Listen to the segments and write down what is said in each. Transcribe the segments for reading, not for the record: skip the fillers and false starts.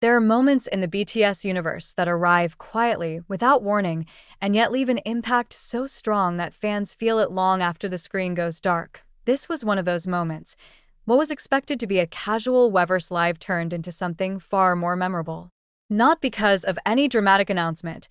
There are moments in the BTS universe that arrive quietly, without warning, and yet leave an impact so strong that fans feel it long after the screen goes dark. This was one of those moments. What was expected to be a casual Weverse live turned into something far more memorable. Not because of any dramatic announcement,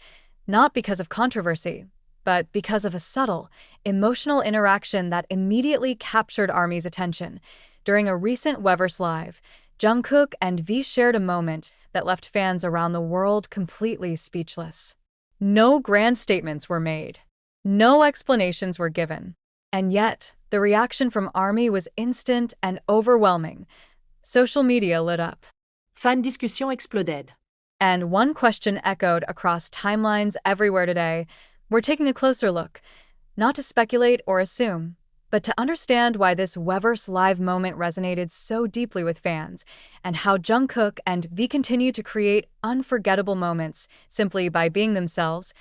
not because of controversy, but because of a subtle, emotional interaction that immediately captured ARMY's attention. During a recent Weverse live, Jungkook and V shared a moment that left fans around the world completely speechless. No grand statements were made. No explanations were given. And yet, the reaction from ARMY was instant and overwhelming. Social media lit up. Fan discussion exploded. And one question echoed across timelines everywhere today. We're taking a closer look, not to speculate or assume, but to understand why this Weverse live moment resonated so deeply with fans, and how Jungkook and V continue to create unforgettable moments simply by being themselves.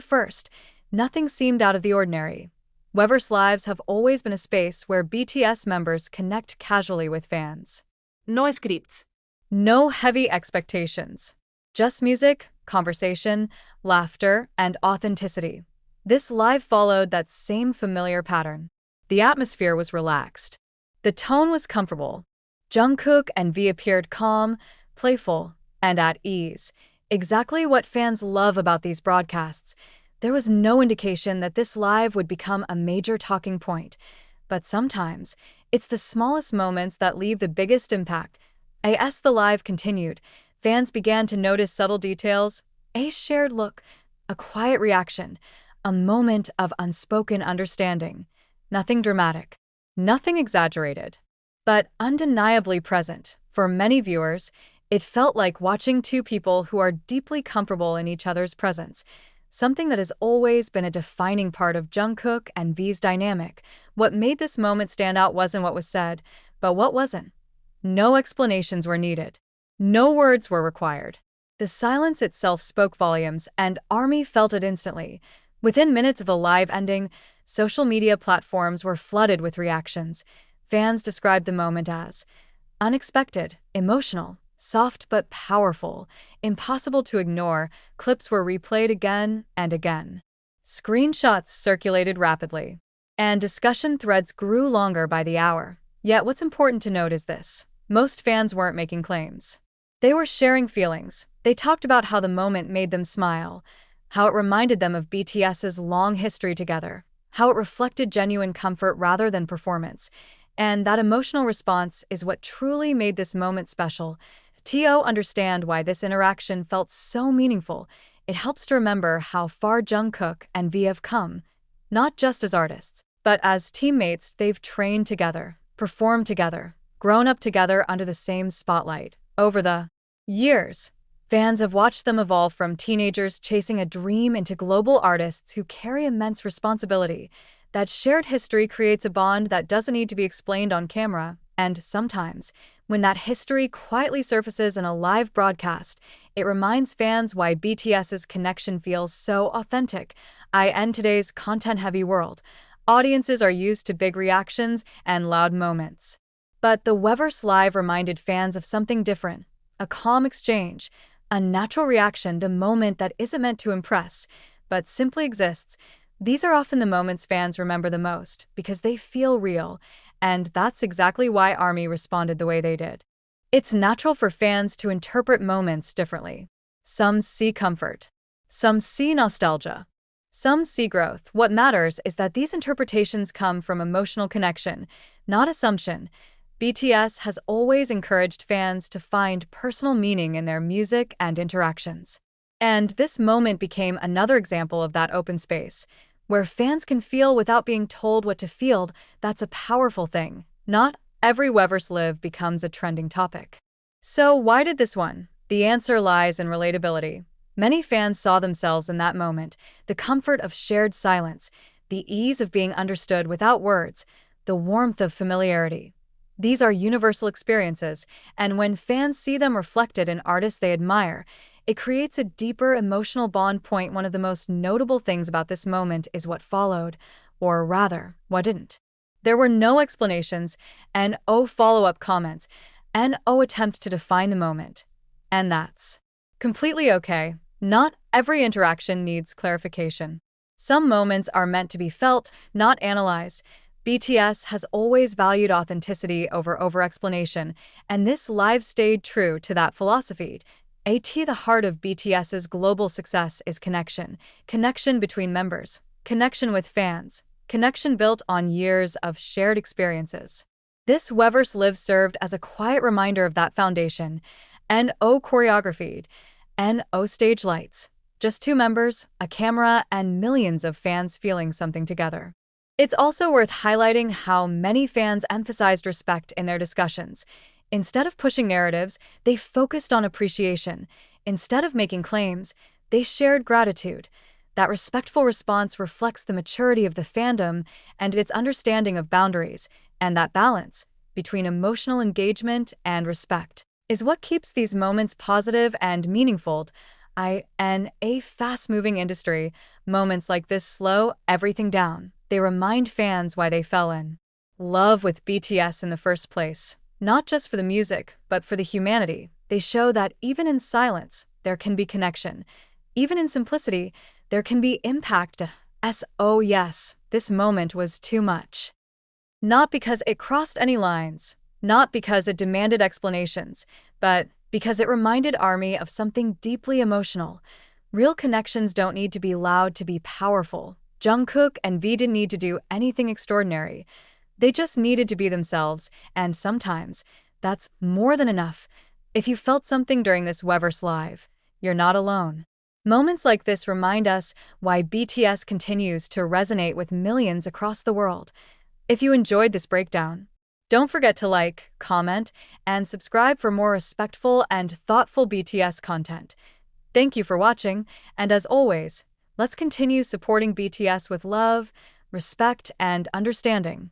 First, nothing seemed out of the ordinary. Weverse lives have always been a space where BTS members connect casually with fans. No scripts. No heavy expectations. Just music, conversation, laughter, and authenticity. This live followed that same familiar pattern. The atmosphere was relaxed. The tone was comfortable. Jungkook and V appeared calm, playful, and at ease. Exactly what fans love about these broadcasts. There was no indication that this live would become a major talking point. But sometimes, it's the smallest moments that leave the biggest impact. As the live continued, fans began to notice subtle details, a shared look, a quiet reaction, a moment of unspoken understanding. Nothing dramatic, nothing exaggerated, but undeniably present. For many viewers, it felt like watching two people who are deeply comfortable in each other's presence, something that has always been a defining part of Jungkook and V's dynamic. What made this moment stand out wasn't what was said, but what wasn't. No explanations were needed. No words were required. The silence itself spoke volumes, and ARMY felt it instantly. Within minutes of the live ending, social media platforms were flooded with reactions. Fans described the moment as unexpected, emotional, soft but powerful, impossible to ignore. Clips were replayed again and again. Screenshots circulated rapidly, and discussion threads grew longer by the hour. Yet what's important to note is this. Most fans weren't making claims. They were sharing feelings. They talked about how the moment made them smile, how it reminded them of BTS's long history together, how it reflected genuine comfort rather than performance. And that emotional response is what truly made this moment special. To understand why this interaction felt so meaningful, it helps to remember how far Jungkook and V have come. Not just as artists, but as teammates. They've trained together, performed together, grown up together under the same spotlight. Over the years, fans have watched them evolve from teenagers chasing a dream into global artists who carry immense responsibility. That shared history creates a bond that doesn't need to be explained on camera, and sometimes, when that history quietly surfaces in a live broadcast, it reminds fans why BTS's connection feels so authentic. In today's content-heavy world, audiences are used to big reactions and loud moments. But the Weverse live reminded fans of something different, a calm exchange, a natural reaction to a moment that isn't meant to impress, but simply exists. These are often the moments fans remember the most because they feel real, and that's exactly why ARMY responded the way they did. It's natural for fans to interpret moments differently. Some see comfort. Some see nostalgia. Some see growth. What matters is that these interpretations come from emotional connection, not assumption. BTS has always encouraged fans to find personal meaning in their music and interactions. And this moment became another example of that open space, where fans can feel without being told what to feel. That's a powerful thing. Not every Weverse live becomes a trending topic. So why did this one? The answer lies in relatability. Many fans saw themselves in that moment, the comfort of shared silence, the ease of being understood without words, the warmth of familiarity. These are universal experiences, and when fans see them reflected in artists they admire, it creates a deeper emotional bond. One of the most notable things about this moment is what followed, or rather, what didn't. There were no explanations, and follow-up comments, and attempt to define the moment. And that's completely okay. Not every interaction needs clarification. Some moments are meant to be felt, not analyzed. BTS has always valued authenticity over over-explanation, and this live stayed true to that philosophy. The heart of BTS's global success is connection. Connection between members, connection with fans, connection built on years of shared experiences. This Weverse Live served as a quiet reminder of that foundation. NO choreographied, NO stage lights. Just two members, a camera, and millions of fans feeling something together. It's also worth highlighting how many fans emphasized respect in their discussions. Instead of pushing narratives, they focused on appreciation. Instead of making claims, they shared gratitude. That respectful response reflects the maturity of the fandom and its understanding of boundaries, and that balance between emotional engagement and respect is what keeps these moments positive and meaningful. In a fast-moving industry, moments like this slow everything down. They remind fans why they fell in love with BTS in the first place. Not just for the music, but for the humanity. They show that even in silence, there can be connection. Even in simplicity, there can be impact. Oh yes, this moment was too much. Not because it crossed any lines, not because it demanded explanations, but because it reminded ARMY of something deeply emotional. Real connections don't need to be loud to be powerful. Jungkook and V didn't need to do anything extraordinary. They just needed to be themselves, and sometimes that's more than enough. If you felt something during this Weverse Live, you're not alone. Moments like this remind us why BTS continues to resonate with millions across the world. If you enjoyed this breakdown, don't forget to like, comment, and subscribe for more respectful and thoughtful BTS content. Thank you for watching, and as always, let's continue supporting BTS with love, respect, and understanding.